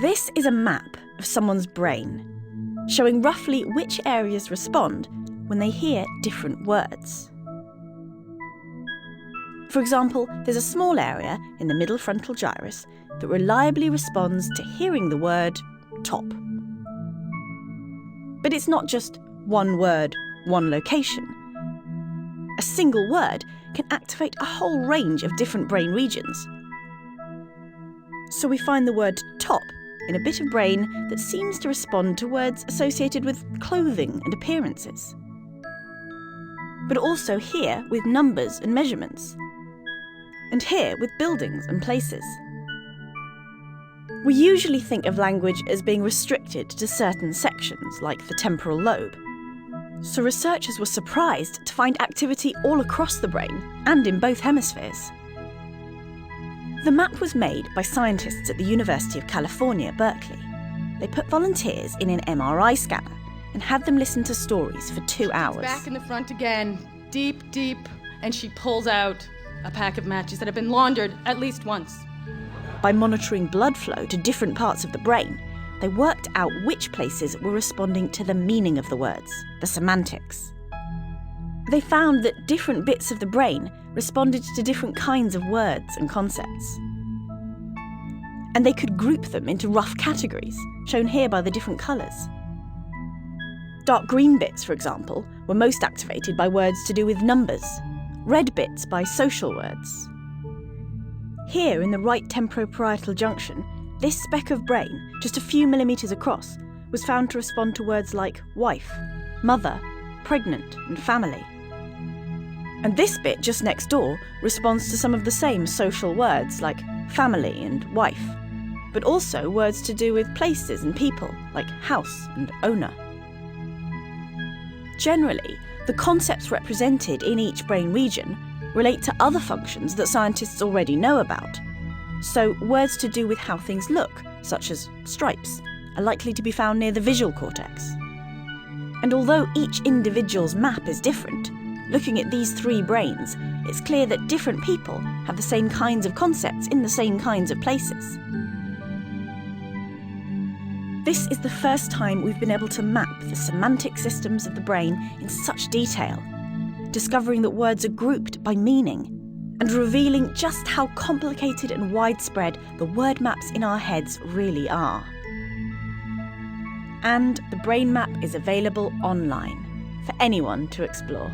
This is a map of someone's brain, showing roughly which areas respond when they hear different words. For example, there's a small area in the middle frontal gyrus that reliably responds to hearing the word top. But it's not just one word, one location. A single word can activate a whole range of different brain regions. So we find the word top in a bit of brain that seems to respond to words associated with clothing and appearances. But also here with numbers and measurements. And here with buildings and places. We usually think of language as being restricted to certain sections, like the temporal lobe. So researchers were surprised to find activity all across the brain and in both hemispheres. The map was made by scientists at the University of California, Berkeley. They put volunteers in an MRI scanner and had them listen to stories for 2 hours. Back in the front again, deep, and she pulls out a pack of matches that have been laundered at least once. By monitoring blood flow to different parts of the brain, they worked out which places were responding to the meaning of the words, the semantics. They found that different bits of the brain responded to different kinds of words and concepts. And they could group them into rough categories, shown here by the different colours. Dark green bits, for example, were most activated by words to do with numbers, red bits by social words. Here in the right temporoparietal junction, this speck of brain, just a few millimetres across, was found to respond to words like wife, mother, pregnant, and family. And this bit just next door responds to some of the same social words like family and wife, but also words to do with places and people like house and owner. Generally, the concepts represented in each brain region relate to other functions that scientists already know about. So words to do with how things look, such as stripes, are likely to be found near the visual cortex. And although each individual's map is different, looking at these 3 brains, it's clear that different people have the same kinds of concepts in the same kinds of places. This is the first time we've been able to map the semantic systems of the brain in such detail, discovering that words are grouped by meaning, and revealing just how complicated and widespread the word maps in our heads really are. And the brain map is available online for anyone to explore.